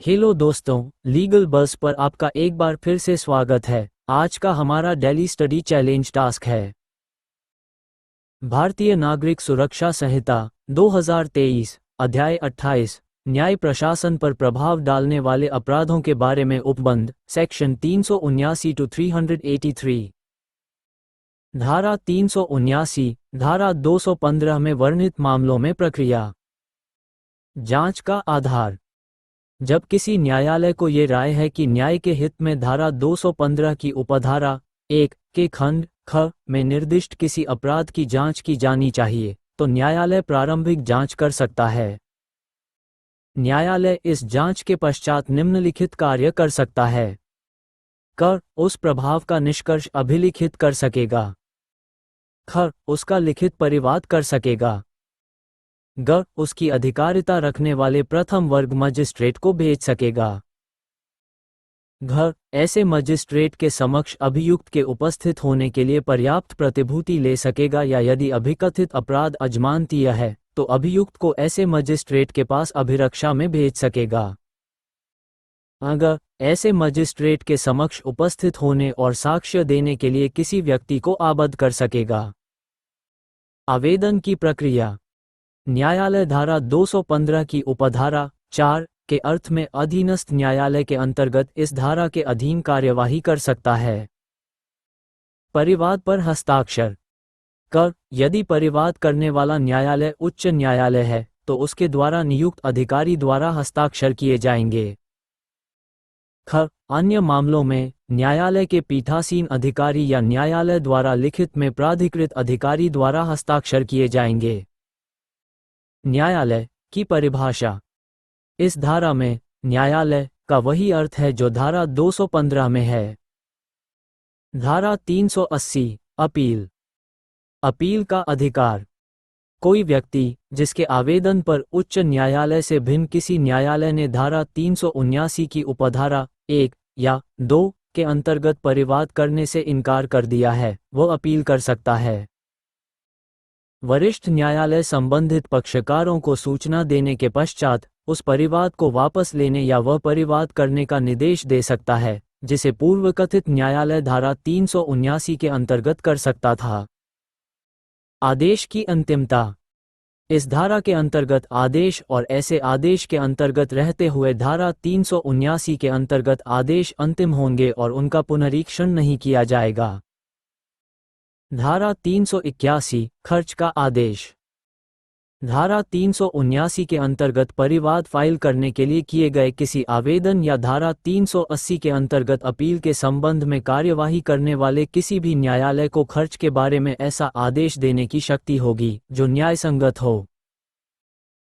Hello दोस्तों, legal buzz पर आपका एक बार फिर से स्वागत है। आज का हमारा डेली स्टडी चैलेंज टास्क है भारतीय नागरिक सुरक्षा संहिता 2023 अध्याय 28 न्याय प्रशासन पर प्रभाव डालने वाले अपराधों के बारे में उपबंध सेक्शन 379 टू 383। धारा 379 धारा 215 में वर्णित मामलों में प्रक्रिया। जांच का आधार। जब किसी न्यायालय को ये राय है कि न्याय के हित में धारा 215 की उपधारा 1 के खंड ख में निर्दिष्ट किसी अपराध की जांच की जानी चाहिए, तो न्यायालय प्रारंभिक जांच कर सकता है। न्यायालय इस जांच के पश्चात निम्नलिखित कार्य कर सकता है। क उस प्रभाव का निष्कर्ष अभिलिखित कर सकेगा। ख उसका लिखित परिवाद कर सकेगा। ग उसकी अधिकारिता रखने वाले प्रथम वर्ग मजिस्ट्रेट को भेज सकेगा। घ ऐसे मजिस्ट्रेट के समक्ष अभियुक्त के उपस्थित होने के लिए पर्याप्त प्रतिभूति ले सकेगा, या यदि अभिकथित अपराध अजमानतीय है तो अभियुक्त को ऐसे मजिस्ट्रेट के पास अभिरक्षा में भेज सकेगा। अग ऐसे मजिस्ट्रेट के समक्ष उपस्थित होने और साक्ष्य देने के लिए किसी व्यक्ति को आबद्ध कर सकेगा। आवेदन की प्रक्रिया। न्यायालय धारा 215 की उपधारा 4 के अर्थ में अधीनस्थ न्यायालय के अंतर्गत इस धारा के अधीन कार्यवाही कर सकता है। परिवाद पर हस्ताक्षर। क यदि परिवाद करने वाला न्यायालय उच्च न्यायालय है तो उसके द्वारा नियुक्त अधिकारी द्वारा हस्ताक्षर किए जाएंगे। ख अन्य मामलों में न्यायालय के पीठासीन अधिकारी या न्यायालय द्वारा लिखित में प्राधिकृत अधिकारी द्वारा हस्ताक्षर किए जाएंगे। न्यायालय की परिभाषा। इस धारा में न्यायालय का वही अर्थ है जो धारा 215 में है। धारा 380 अपील। अपील का अधिकार। कोई व्यक्ति जिसके आवेदन पर उच्च न्यायालय से भिन्न किसी न्यायालय ने धारा 379 की उपधारा 1 या 2 के अंतर्गत परिवाद करने से इनकार कर दिया है, वह अपील कर सकता है। वरिष्ठ न्यायालय संबंधित पक्षकारों को सूचना देने के पश्चात उस परिवाद को वापस लेने या वह परिवाद करने का निर्देश दे सकता है जिसे पूर्वकथित न्यायालय धारा 379 के अंतर्गत कर सकता था। आदेश की अंतिमता। इस धारा के अंतर्गत आदेश और ऐसे आदेश के अंतर्गत रहते हुए धारा 379 के अंतर्गत आदेश अंतिम होंगे और उनका पुनरीक्षण नहीं किया जाएगा। धारा 381 खर्च का आदेश। धारा 379 के अंतर्गत परिवाद फाइल करने के लिए किए गए किसी आवेदन या धारा 380 के अंतर्गत अपील के संबंध में कार्यवाही करने वाले किसी भी न्यायालय को खर्च के बारे में ऐसा आदेश देने की शक्ति होगी जो न्यायसंगत हो।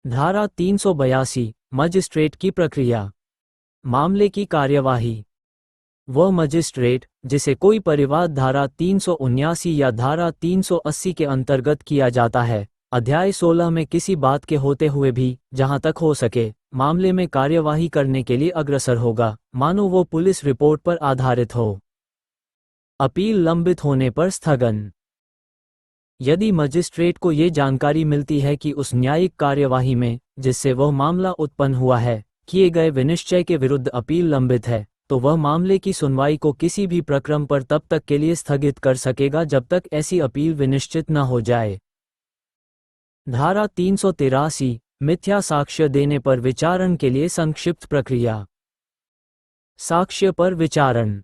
धारा 382 मजिस्ट्रेट की प्रक्रिया। मामले की कार्यवाही। वह मजिस्ट्रेट जिसे कोई परिवाद धारा 379 या धारा 380 के अंतर्गत किया जाता है, अध्याय 16 में किसी बात के होते हुए भी जहां तक हो सके मामले में कार्यवाही करने के लिए अग्रसर होगा, मानो वो पुलिस रिपोर्ट पर आधारित हो। अपील लंबित होने पर स्थगन। यदि मजिस्ट्रेट को ये जानकारी मिलती है कि उस न्यायिक कार्यवाही में जिससे वह मामला उत्पन्न हुआ है किए गए विनिश्चय के विरुद्ध अपील लंबित है, तो वह मामले की सुनवाई को किसी भी प्रक्रम पर तब तक के लिए स्थगित कर सकेगा जब तक ऐसी अपील विनिश्चित न हो जाए। धारा 383 मिथ्या साक्ष्य देने पर विचारण के लिए संक्षिप्त प्रक्रिया। साक्ष्य पर विचारण।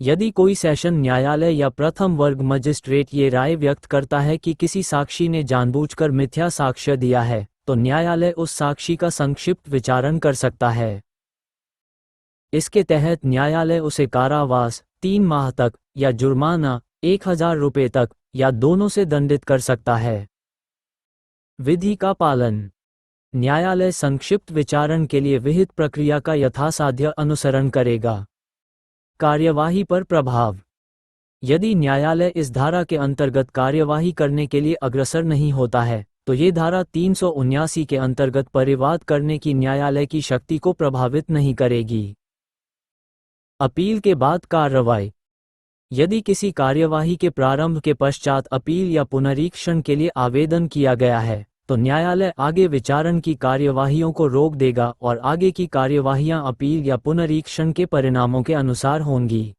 यदि कोई सेशन न्यायालय या प्रथम वर्ग मजिस्ट्रेट ये राय व्यक्त करता है कि किसी साक्षी ने जानबूझकर मिथ्या साक्ष्य दिया है, तो न्यायालय उस साक्षी का संक्षिप्त विचारण कर सकता है। इसके तहत न्यायालय उसे कारावास 3 माह तक या जुर्माना 1000 रुपये तक या दोनों से दंडित कर सकता है। विधि का पालन। न्यायालय संक्षिप्त विचारण के लिए विहित प्रक्रिया का यथासाध्य अनुसरण करेगा। कार्यवाही पर प्रभाव। यदि न्यायालय इस धारा के अंतर्गत कार्यवाही करने के लिए अग्रसर नहीं होता है तो ये धारा 379 के अंतर्गत परिवाद करने की न्यायालय की शक्ति को प्रभावित नहीं करेगी। अपील के बाद कार्रवाई। यदि किसी कार्यवाही के प्रारंभ के पश्चात अपील या पुनरीक्षण के लिए आवेदन किया गया है तो न्यायालय आगे विचारण की कार्यवाहियों को रोक देगा और आगे की कार्यवाहियां अपील या पुनरीक्षण के परिणामों के अनुसार होंगी।